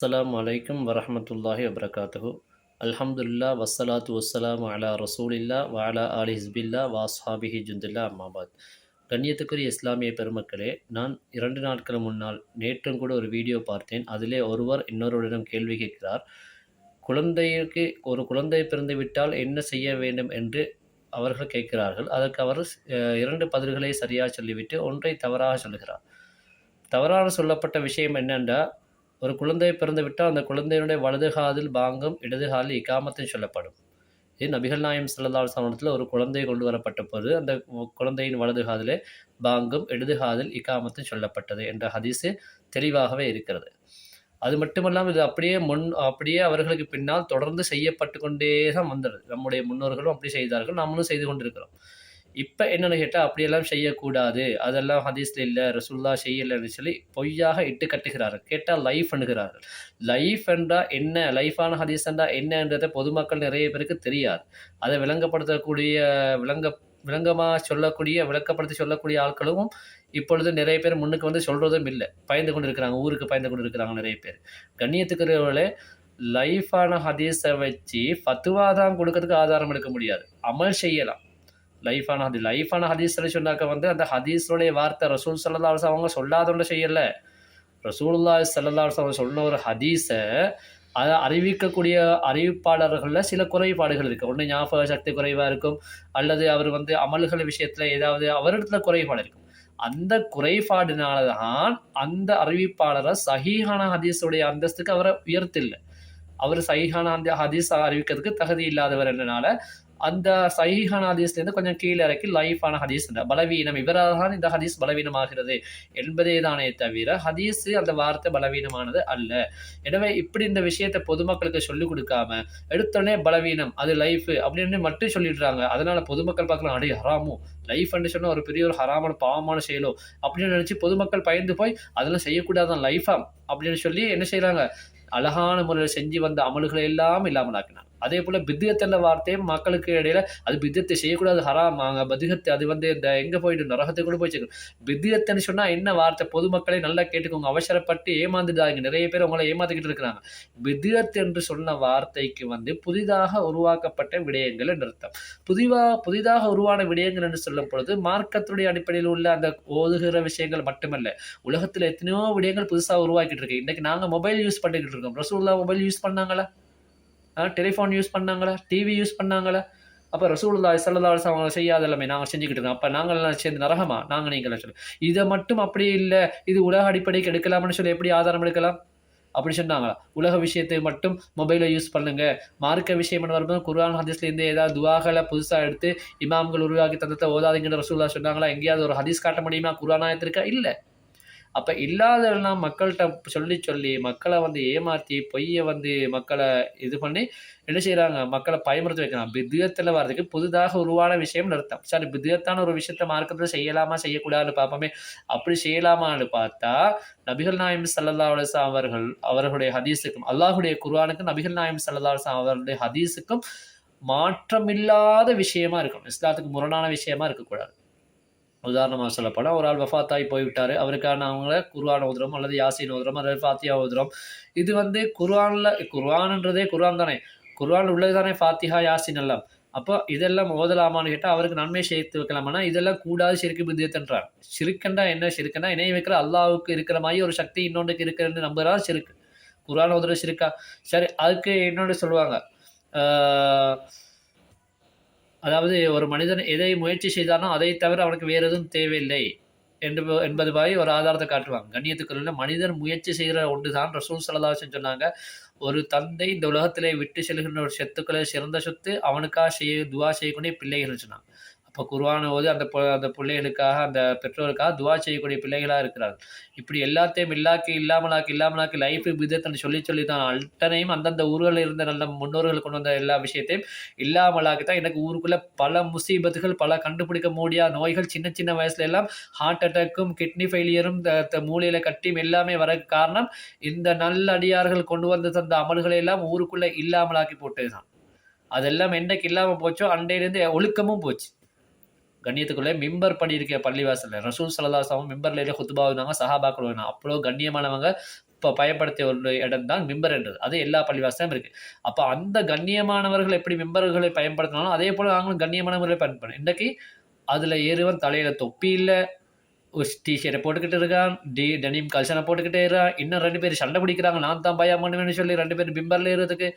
அஸ்ஸலாமு அலைக்கும் வரஹ்மத்துல்லாஹி வபரகாத்துஹு. அல்ஹம்துலில்லாஹ் வஸ்ஸலாத்து வஸ்ஸலாமு அலா ரசூலில்லாஹ் வ அலா ஆலி ஹிஸ்பில்லாஹ் வ அஸ்ஹாபிஹி ஜுந்தில்லாஹ் அம்மா பாத். கண்ணியத்துக்குரிய இஸ்லாமிய பெருமக்களே, நான் 2 நாட்கள் முன்னால் நேற்றும் கூட ஒரு வீடியோ பார்த்தேன். அதிலே ஒருவர் இன்னொருவரிடம் கேள்வி கேட்கிறார். குழந்தைக்கு ஒரு குழந்தை பிறந்து விட்டால் என்ன செய்ய வேண்டும் என்று அவர்கள் கேட்கிறார்கள். அதற்கு அவர் 2 பதில்களை சரியாக சொல்லிவிட்டு, ஒன்றை தவறாக சொல்லுகிறார். தவறாக சொல்லப்பட்ட விஷயம் என்னென்றா, ஒரு குழந்தை பிறந்துவிட்டால் அந்த குழந்தையினுடைய வலது காதில் பாங்கும், இடது காதில் இகாமத்தும் சொல்லப்படும். இது நபிகள் நாயகம் ஸல்லல்லாஹு அலைஹி வஸல்லம் ஒரு குழந்தை கொண்டு வரப்பட்டபோது, அந்த குழந்தையின் வலது காதிலே பாங்கும், இடது காதில் இகாமத்தும் சொல்லப்பட்டது என்ற ஹதீஸு தெளிவாகவே இருக்கிறது. அது மட்டுமல்லாமல் இது அப்படியே அவர்களுக்கு பின்னால் தொடர்ந்து செய்யப்பட்டு கொண்டே தான் வந்தது. நம்முடைய முன்னோர்களும் அப்படி செய்தார்கள். நாமளும் செய்து கொண்டிருக்கிறோம். இப்ப என்னன்னு கேட்டா, அப்படியெல்லாம் செய்யக்கூடாது. அதெல்லாம் ஹதீஸ்ல இல்ல. ரசூலுல்லாஹ் செய்யலன்னு சொல்லி பொய்யாக இட்டு கட்டுகிறார்கள். கேட்டா லைஃப் என்கிறார்கள். லைஃப் என்றா என்ன? லைஃபான ஹதீஸ் என்றா என்னன்றத பொதுமக்கள் நிறைய பேருக்கு தெரியாது. அதை விளங்கப்படுத்தக்கூடிய விளங்க விளங்கமா சொல்லக்கூடிய விளக்கப்படுத்தி சொல்லக்கூடிய ஆட்களும் இப்பொழுது நிறைய பேர் முன்னுக்கு வந்து சொல்றதும் இல்ல. பயந்து கொண்டிருக்கிறாங்க. ஊருக்கு பயந்து கொண்டிருக்கிறாங்க நிறைய பேர். கண்ணியத்துக்குரியவர்களே, லைஃபான ஹதீஸ வச்சு ஃபத்வா தான் குடுக்கறதுக்கு ஆதாரம் எடுக்க முடியாது. அமல் செய்யலாம். லைஃபான ஹதீஸ்ன்னு சொன்னாக்க வந்து அந்த ஹதீஸுடைய வார்த்தை ரசூல் ஸல்லல்லாஹு அலைஹி வஸல்லம் அவங்க சொல்லாதொன்ன செய்யல. ரசூலுல்லாஹி ஸல்லல்லாஹு அலைஹி வஸல்லம் சொன்ன ஒரு ஹதீஸ அத அறிவிக்கக்கூடிய அறிவிப்பாளர்கள்ல சில குறைபாடுகள் இருக்கு. ஒண்ணு ஞாபக சக்தி குறைவா இருக்கும். அல்லது அவர் வந்து அமல்கள் விஷயத்துல ஏதாவது அவரிடத்துல குறைபாடு இருக்கும். அந்த குறைபாடுனால தான் அந்த அறிவிப்பாளர ஸஹீஹான ஹதீஸுடைய அந்தஸ்துக்கு அவர உயர்த்தில்ல. அவரு ஸஹீஹான அந்த ஹதீஸ அறிவிக்கிறதுக்கு தகுதி இல்லாதவர் என்றனால, அந்த ஸஹீஹான ஹதீஸ்லேருந்து கொஞ்சம் கீழ இறக்கி லைஃபான ஹதீஸ் பலவீனம். இவரால் தான் இந்த ஹதீஸ் பலவீனமாகிறது என்பதே தானே தவிர, ஹதீஸ் அந்த வார்த்தை பலவீனமானது அல்ல. எனவே இப்படி இந்த விஷயத்த பொதுமக்களுக்கு சொல்லிக் குடுக்காம, எடுத்தோனே பலவீனம், அது லைஃப் அப்படின்னு மட்டும் சொல்லிடுறாங்க. அதனால பொதுமக்கள் பார்க்கலாம், அடே ஹராமோ, லைஃப்ன்னு சொன்னா ஒரு பெரிய ஒரு ஹராமான பாவமான செயலோ அப்படின்னு நினைச்சு பொதுமக்கள் பயந்து போய் அதெல்லாம் செய்யக்கூடாதான் லைஃபா அப்படின்னு சொல்லி என்ன செய்றாங்க, அழகான முறையில் செஞ்சு வந்த அமல்களை எல்லாம் இல்லாமல் ஆக்கினாங்க. அதே போல பித்அத் என்ற வார்த்தையும் மக்களுக்கு இடையில அது பித்அத்தை செய்யக்கூடாது ஹராமாங்க. பத்அத் அது வந்து இந்த எங்க போயிட்டு நரகத்துக்கு கூட போய் சேரும். பித்அத்ன்னு சொன்னா என்ன வார்த்தை? பொதுமக்களே நல்லா கேட்டுக்கோங்க. அவசரப்பட்டு ஏமாந்துடாதீங்க. நிறைய பேர் உங்கள ஏமாத்திக்கிட்டு இருக்கிறாங்க. பித்அத் என்று சொன்ன வார்த்தைக்கு வந்து புதிதாக உருவாக்கப்பட்ட விடயங்கள் என்று அர்த்தம். புதிதாக உருவான விடயங்கள் என்று சொல்லும் பொழுது மார்க்கத்துடைய அடிப்படையில் உள்ள அந்த ஓதுகிற விஷயங்கள் மட்டுமல்ல. உலகத்துல எத்தனையோ விடயங்கள் புதுசா உருவாக்கிட்டு இருக்கு. இன்னைக்கு நாங்க மொபைல் யூஸ் பண்ணிக்கிட்டு இருக்கோம். ரசூலுல்லாஹ் மொபைல் யூஸ் பண்ணாங்களா? டெலிஃபோன் யூஸ் பண்ணாங்களா? டிவி யூஸ் பண்ணாங்களா? அப்ப ரசூலுல்லாஹி ஸல்லல்லாஹு அலைஹி வஸல்லம் அவங்க செய்யாத எல்லாமே நாங்க செஞ்சுக்கிட்டு இருக்கோம். அப்ப நாங்கலாம் சேர்ந்து நரகமா? நாங்க நீங்கலாம் சொல்லு. இத மட்டும் அப்படியே இல்ல, இது உலக அடிப்படைக்கு எடுக்கலாம்னு சொல்லி எப்படி ஆதாரம் எடுக்கலாம்? அப்படி சொன்னாங்களா? உலக விஷயத்தை மட்டும் மொபைல யூஸ் பண்ணுங்க. மார்க்க விஷயம்னு வரும்போது குர்ஆன் ஹதீஸ்ல இருந்து ஏதாவது துஆகள புதுசா எடுத்து இமாம்கள் உருவாக்கி தந்தத ஓதாதீங்கன்னு ரசூலுல்லாஹ் சொன்னாங்களா? எங்கேயாவது ஒரு ஹதீஸ் காட்ட முடியுமா? குர்ஆன் ஆயத்து இருக்கா? இல்ல. அப்ப இல்லாததெல்லாம் மக்கள்ட்ட சொல்லி மக்கள வந்து ஏமாத்தி, பொய்ய வந்து மக்கள இது பண்ணி என்ன செய்றாங்க? மக்கள பயமுறுத்த வைக்கிறாங்க. பித்அத்ல வர்றதுக்கு புதிதாக உருவான விஷயம்னு அர்த்தம். சரி, பித்அத்தான ஒரு விஷயத்த மார்க்கத்துல செய்யலாமா? செய்யக்கூடாதுன்னு பார்ப்போமே. அப்படி செய்யலாமான்னு பார்த்தா, நபிகள் நாயகம் ஸல்லல்லாஹு அலைஹி வஸல்லம் அவர்களுடைய ஹதீஸுக்கும், அல்லாஹ்வுடைய குர்ஆனுக்கும், நபிகள் நாயகம் ஸல்லல்லாஹு அலைஹி வஸல்லம் அவர்களுடைய ஹதீஸுக்கும் மாற்றமில்லாத விஷயமா இருக்கணும். இஸ்லாத்துக்கு முரணான விஷயமா இருக்கக்கூடாது. உதாரணமா சொல்லப்போனா, ஒரு ஆள் வஃபாத்தாகி போய்விட்டாரு. அவருக்கான அவங்கள குர்ஆன் ஓதுறோம் அல்லது யாசீன் ஓதுறோம் அல்லது ஃபாத்திஹா ஓதுறோம். இது வந்து குர்ஆன்ன்றதே குர்ஆன் தானே. குர்ஆன்ல உள்ளது தானே ஃபாத்திஹா, யாசீன் எல்லாம். அப்போ இதெல்லாம் ஓதலாமான்னு கேட்டா, அவருக்கு நன்மை சேர்த்து வைக்கலாமான்னா, இதெல்லாம் கூடாது, ஷிர்க் பித்அத்ன்றாங்க. ஷிர்க்ன்னா என்ன? ஷிர்க்ன்னா இணை வைக்கிற அல்லாஹ்வுக்கு இருக்கிற மாரி ஒரு சக்தி இன்னொன்றுக்கு இருக்குன்னு நம்புறது ஷிர்க். குர்ஆன் ஓதுறது ஷிர்க்கா? சரி, அதுக்கு இன்னொன்னு சொல்லுவாங்க. ஆ அதாவது ஒரு மனிதன் எதை முயற்சி செய்தானோ அதை தவிர அவனுக்கு வேறு எதுவும் தேவையில்லை என்பது மாரி ஒரு ஆதாரத்த காட்டுவாங்க. கண்ணியத்துக்குரிய மனிதன் முயற்சி செய்கிற ஒன்று தான் ரசூல் ஸல்லல்லாஹு அலைஹி வஸல்லம் சொன்னாங்க. ஒரு தந்தை இந்த உலகத்திலே விட்டு செல்கின்ற ஒரு சொத்துக்களே சிறந்த சொத்து அவனுக்காக துஆ செய்யக்கூடிய பிள்ளைகள்னு சொன்னாங்க. அப்ப குர்ஆன ஓதி அந்த பிள்ளைகளுக்காக, அந்த பெற்றோருக்காக துஆ செய்யக்கூடிய பிள்ளைகளா இருக்கிறார்கள். இப்படி எல்லாத்தையும் இல்லாமலாக்கி லைஃப் பித்அத்ன்னு சொல்லி தான் அத்தனையும் அந்தந்த ஊர்கள்ல இருந்த நல்ல முன்னோர்கள் கொண்டு வந்த எல்லா விஷயத்தையும் இல்லாமலாக்கி தான் எனக்கு ஊருக்குள்ள பல முசீபத்துகள், பல கண்டுபிடிக்க முடியாத நோய்கள் சின்ன சின்ன வயசுல எல்லாம் ஹார்ட் அட்டாக்கும், கிட்னி ஃபெயிலியரும், மூளையில கட்டியும் எல்லாமே வரக்கு காரணம் இந்த நல்லடியார்கள் கொண்டு வந்து தந்த அமல்களை எல்லாம் ஊருக்குள்ள இல்லாமலாக்கி போட்டது தான். அதெல்லாம் என்னைக்கு இல்லாம போச்சோ அன்றையிலிருந்து ஒழுக்கமும் போச்சு. கண்ணியத்துக்குள்ளே மிம்பர் படி இருக்க பள்ளிவாசல்ல ரசூல் ஸல்லல்லாஹு அலைஹி வஸல்லம் மிம்பர்ல ஏறி குத்பா ஓதுனாங்க, சஹாபாக்கள் ஓதுனாங்க. அவ்வளோ கண்ணியமானவங்க, பயன்படுத்திய ஒரு இடம் தான் மிம்பர் என்றது. அது எல்லா பள்ளிவாசலும் இருக்குது. அப்போ அந்த கண்ணியமானவர்கள் எப்படி மிம்பர்களை பயன்படுத்தினாலும் அதே போல் நாங்களும் கண்ணியமானவர்களை பயன்படுத்தணும். இன்றைக்கி அதில் ஏறுவன் தலையில் தொப்பி இல்லை, ஒரு டிஷர்ட்டை போட்டுக்கிட்டு இருக்கான், டெனிம் கல்சனை போட்டுக்கிட்டே இருக்கான், இன்னும் 2 பேர் சண்டை பிடிக்கிறாங்க, நான் தான் பயம் பண்ணுவேன்னு சொல்லி 2 பேர் மிம்பரில் ஏறுறதுக்கு.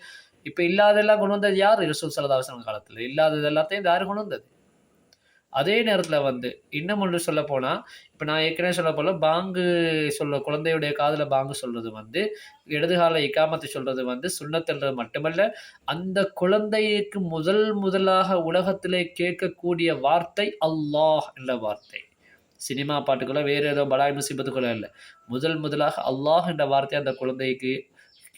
இப்போ இல்லாதெல்லாம் கொண்டு வந்தது யார்? ரசூல் ஸல்லல்லாஹு அலைஹி வஸல்லம் காலத்தில் இல்லாதது எல்லாத்தையும் யார் கொண்டு வந்தது? அதே நேரத்தில் இன்னும் ஒன்று சொல்ல போனால், இப்போ நான் ஏற்கனவே சொல்ல போல பாங்கு குழந்தையுடைய காதில் பாங்கு சொல்கிறது இடதுகால இக்காமத்து சொல்கிறது சுன்னத்துன்றது மட்டுமல்ல, அந்த குழந்தைக்கு முதலாக உலகத்திலே கேட்கக்கூடிய வார்த்தை அல்லாஹ் என்ற வார்த்தை. சினிமா பாட்டுக்குள்ள வேறு ஏதோ பலாய் முசீபத்துக்குள்ள இல்லை. முதலாக அல்லாஹ் என்ற வார்த்தை அந்த குழந்தைக்கு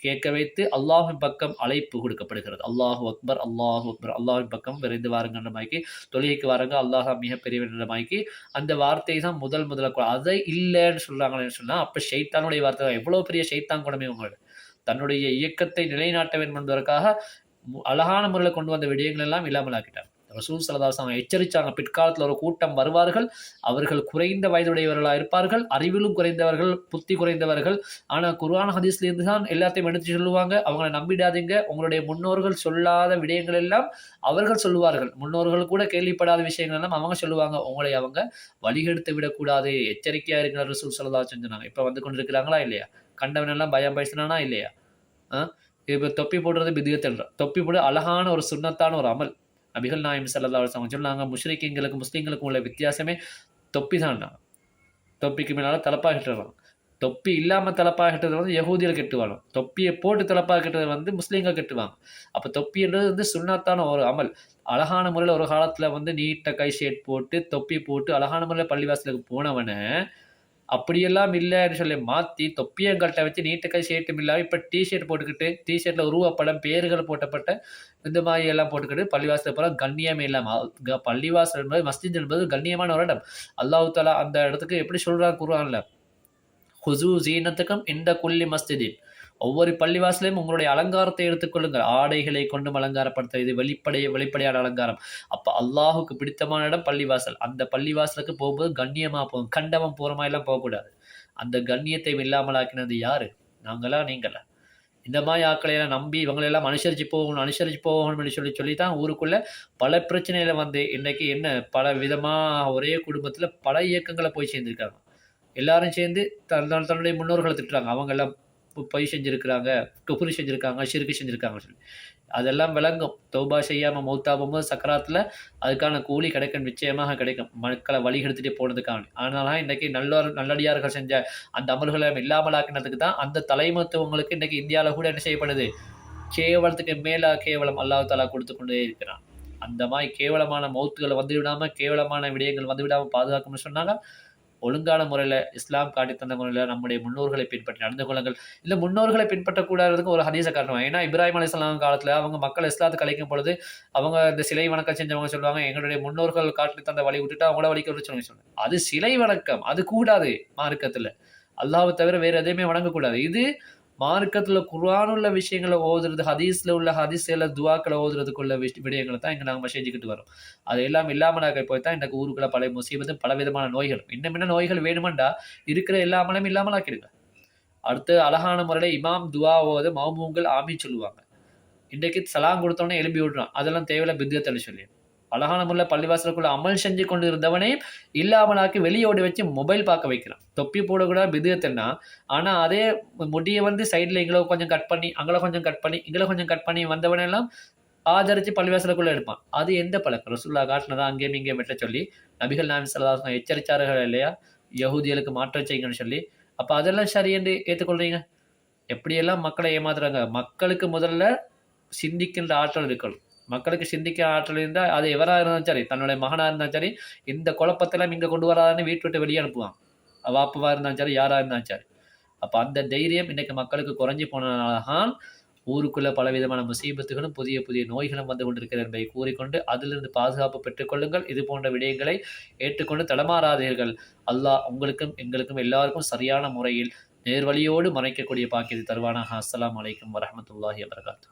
கேட்க வைத்து அல்லாஹின் பக்கம் அழைப்பு கொடுக்கப்படுகிறது. அல்லாஹு அக்பர், அல்லாஹு அக்பர், அல்லாஹின் பக்கம் விரைந்து வாருங்கன்ற மாய்க்கு, தொழுகைக்கு வாருங்க, அல்லாஹ் மிகப்பெரியவன்ற மாய்க்கு அந்த வார்த்தை தான் முதலாக. அதை இல்லைன்னு சொல்கிறாங்களேன்னு சொன்னால் அப்போ ஷைத்தானுடைய வார்த்தை தான். எவ்வளோ பெரிய ஷைத்தான் கூடமே உங்களோட தன்னுடைய இயக்கத்தை நிலைநாட்ட வேண்டும் என்பதற்காக அழகான முறையில் கொண்டு வந்த விடயங்கள் எல்லாம் இல்லாமல் ஆக்கிட்டார். ரசூல் ஸல்லல்லாஹு அலைஹி வஸல்லம் எச்சரித்தாங்க, பிற்காலத்தில் ஒரு கூட்டம் வருவார்கள், அவர்கள் குறைந்த வயதுடையவர்களாக இருப்பார்கள், அறிவிலும் குறைந்தவர்கள், புத்தி குறைந்தவர்கள், ஆனால் குர்ஆன் ஹதீஸ்லேருந்து தான் எல்லாத்தையும் எடுத்து சொல்லுவாங்க. அவங்கள நம்பிடாதீங்க, உங்களுடைய முன்னோர்கள் சொல்லாத விடயங்கள் எல்லாம் அவர்கள் சொல்லுவார்கள், முன்னோர்கள் கூட கேள்விப்படாத விஷயங்கள் எல்லாம் அவங்க சொல்லுவாங்க, உங்களை அவங்க வழிகெடுத்து விடக்கூடாது, எச்சரிக்கையாக இருக்கிற ரசூல் ஸல்லல்லாஹு அலைஹி வஸல்லம் சொன்னாங்க. இப்போ வந்து கொண்டிருக்கிறாங்களா இல்லையா? கண்டவனெல்லாம் பயம் பேசினானா இல்லையா? இப்போ தொப்பி போடுறது பிதியத்தல்ற, தொப்பி போடு அழகான ஒரு சுன்னத்தான ஒரு அமல். நபிகள் நாயகம் ஸல்லல்லாஹு அலைஹி வஸல்லம் சொன்னாங்க, முஷ்ரிக்கீங்களுக்கும் முஸ்லீம்களுக்கும் உள்ள வித்தியாசமே தொப்பி தான். தொப்பிக்கு மேலால் தலப்பாக கட்டுறாங்க. தொப்பி இல்லாமல் தலப்பாக கட்டுறது யகூதிகள் கட்டுவாங்க, தொப்பியை போட்டு தலப்பாக கட்டுறது முஸ்லீம்கள் கட்டுவாங்க. அப்போ தொப்பின்றது சுன்னத்தான ஒரு அமல். அழகான முறையில் ஒரு காலத்தில் நீட்டாக கை ஷேட் போட்டு தொப்பி போட்டு அழகான முறையில் பள்ளிவாசலுக்கு போனவனை அப்படியெல்லாம் இல்லைன்னு சொல்லி மாற்றி தொப்பியங்கள்கிட்ட வச்சு நீட்டுக்கை ஷேட்டும் இல்லாமல் இப்போ டிஷர்ட் போட்டுக்கிட்டு டிஷர்ட்டில் உருவப்படம் பேர்கள் போட்டப்பட்ட இந்த மாதிரி எல்லாம் போட்டுக்கிட்டு பள்ளிவாசல் போகிற கண்ணியமே இல்லாமல். பள்ளிவாசல் என்பது மஸ்ஜித் என்பது கண்ணியமான ஒரு இடம். அல்லாஹ் தஆலா அந்த இடத்துக்கு எப்படி சொல்கிறாங்க குர்ஆன்ல, ஹுசூ ஜீனத்துக்கும் இந்த குல்லி மஸ்ஜிதின், ஒவ்வொரு பள்ளிவாசலையும் உங்களுடைய அலங்காரத்தை எடுத்துக்கொள்ளுங்கள், ஆடைகளை கொண்டும் அலங்காரப்படுத்த, இது வெளிப்படையான அலங்காரம். அப்போ அல்லாஹுக்கு பிடித்தமான இடம் பள்ளிவாசல். அந்த பள்ளிவாசலுக்கு போகும்போது கண்ணியமாக போகும், கண்டவன் போகிற எல்லாம் போகக்கூடாது. அந்த கண்ணியத்தை இல்லாமலாக்கினது யாரு? நாங்களா நீங்களா? இந்த மாதிரி ஆக்களையெல்லாம் நம்பி இவங்களெல்லாம் அனுசரித்து போகணும்னு சொல்லி தான் ஊருக்குள்ளே பல பிரச்சனையில் இன்றைக்கி என்ன பல விதமாக ஒரே குடும்பத்தில் பல இயக்கங்களை போய் சேர்ந்துருக்காங்க. எல்லாரும் சேர்ந்து தன்னுடைய முன்னோர்களை திட்டுறாங்க, அவங்க எல்லாம் பொய் செஞ்சுருக்கிறாங்க, குஃப்ரு செஞ்சுருக்காங்க, ஷிர்கு செஞ்சுருக்காங்கன்னு சொல்லி. அதெல்லாம் விளங்கும். தௌபா செய்யாமல் மௌத்தாகும்போது சக்கராத்தில் அதுக்கான கூலி கிடைக்கும், நிச்சயமாக கிடைக்கும், மக்களை வழி எடுத்துகிட்டே போனதுக்காக. ஆனால் இன்றைக்கி நல்லடியார்கள் செஞ்ச அந்த அமல்களை இல்லாமலாக்கினதுக்கு தான் அந்த தலைமத்துவங்களுக்கு இன்றைக்கி இந்தியாவில் கூட என்ன செய்யப்படுது, கேவலத்துக்கு மேலாக கேவலம் அல்லாஹ் தஆலா கொடுத்து கொண்டே இருக்கிறான். அந்த மாதிரி கேவலமான மௌத்துகளை விடாமல், கேவலமான விடயங்கள் விடாமல் பாதுகாக்கணும்னு சொன்னாங்க. ஒழுங்கான முறையில் இஸ்லாம் காட்டி தந்த முறையில் நம்முடைய முன்னோர்களை பின்பற்றி நடந்து கொள்ளுங்கள். இல்லை முன்னோர்களை பின்பற்றக்கூடாததுக்கு ஒரு ஹதீஸை காட்டுவாங்க. ஏன்னா இப்ராஹிம் அலைஹிஸ்ஸலாம் காலத்தில் அவங்க மக்கள் இஸ்லாத்துக்கு அழைக்கும் பொழுது அவங்க இந்த சிலை வணக்கம் செஞ்சவங்க சொல்லுவாங்க, எங்களுடைய முன்னோர்கள் காட்டி தந்த வழி விட்டுட்டு அவங்கள வழிக்கு சொல்லுவாங்க. அது சிலை வணக்கம், அது கூடாது மார்க்கத்தில். அல்லாஹ்வை தவிர வேறு எதையுமே வணங்கக்கூடாது. இது மார்க்கத்தில் குர்ஆனுள்ள விஷயங்களை ஓதுறது, ஹதீஸில் உள்ள ஹதீஸில் துவாக்களை ஓதுறதுக்குள்ள விடயங்களை தான் இங்கே நாங்கள் செஞ்சுக்கிட்டு வரோம். அது எல்லாம் இல்லாமலாக போய் தான் இன்றைக்கு ஊருக்குள்ள பல முசீபத்தும் பல விதமான நோய்களும். இன்னும் நோய்கள் வேணுமெண்டா இருக்கிற எல்லாமலும் இல்லாமலாக்கிடுங்க. அடுத்து அழகான முறையில் இமாம் துவா ஓது மௌமூங்கள் ஆமீன் சொல்லுவாங்க. இன்றைக்கு சலாம் கொடுத்தோன்னே எழுப்பி விடுறான், அதெல்லாம் தேவையில்ல பித்அத்னு சொல்லி. அழகான முறையில் பள்ளிவாசலுக்குள்ள அமல் செஞ்சு கொண்டு இருந்தவனையும் இல்லாமலாக்கி வெளியோடு வச்சு மொபைல் பார்க்க வைக்கிறான். தொப்பி போடக்கூடாது பிதுஅத்துன்னா, ஆனால் அதே முடியை சைடில் இங்கே கொஞ்சம் கட் பண்ணி அங்கே கொஞ்சம் கட் பண்ணி இங்கே கொஞ்சம் கட் பண்ணி வந்தவனெல்லாம் ஆதரித்து பள்ளிவாசலுக்குள்ளே எடுப்பான். அது எந்த பழக்கம்? ரசூலுல்லாஹ் காட்டினதான் அங்கேயும் இங்கேயும் வெட்ட சொல்லி நபிகள் நாயகம் ஸல்லல்லாஹு அலைஹி வஸல்லம் எச்சரித்தார்கள் இல்லையா, யஹூதிகளுக்கு மாற்றம் செய்யுங்கன்னு சொல்லி. அப்போ அதெல்லாம் சரி என்று ஏற்றுக்கொள்றீங்க? எப்படியெல்லாம் மக்களை ஏமாத்துறாங்க. மக்களுக்கு முதல்ல சிந்திக்கின்ற ஆற்றல் இருக்கணும். மக்களுக்கு சிந்திக்க ஆற்றல் இருந்தால் அது எவராக இருந்தாலும் சரி, தன்னுடைய மகனாக இருந்தாலும் சரி, இந்த குழப்பத்தெல்லாம் இங்கே கொண்டு வராதுன்னு வீட்டு விட்டு வெளியே அனுப்புவாங்க. வாப்பவாக இருந்தாலும் சரி, யாராக இருந்தாலும் சரி. அப்போ அந்த தைரியம் இன்றைக்கு மக்களுக்கு குறைஞ்சி போனதுனால்தான் ஊருக்குள்ளே பலவிதமான முசீபத்துகளும் புதிய புதிய நோய்களும் வந்து கொண்டிருக்கிறது என்பதை கூறிக்கொண்டு அதிலிருந்து பாதுகாப்பு பெற்றுக்கொள்ளுங்கள். இது போன்ற விடயங்களை ஏற்றுக்கொண்டு தடமாறாதீர்கள். அல்லாஹ் உங்களுக்கும் எங்களுக்கும் எல்லாருக்கும் சரியான முறையில் நேர்வழியோடு மறைக்கக்கூடிய பாக்கியத்தை தருவானாக. அஸ்ஸலாமு அலைக்கும் வரஹ்மத்துல்லாஹி வபரகாத்துஹு.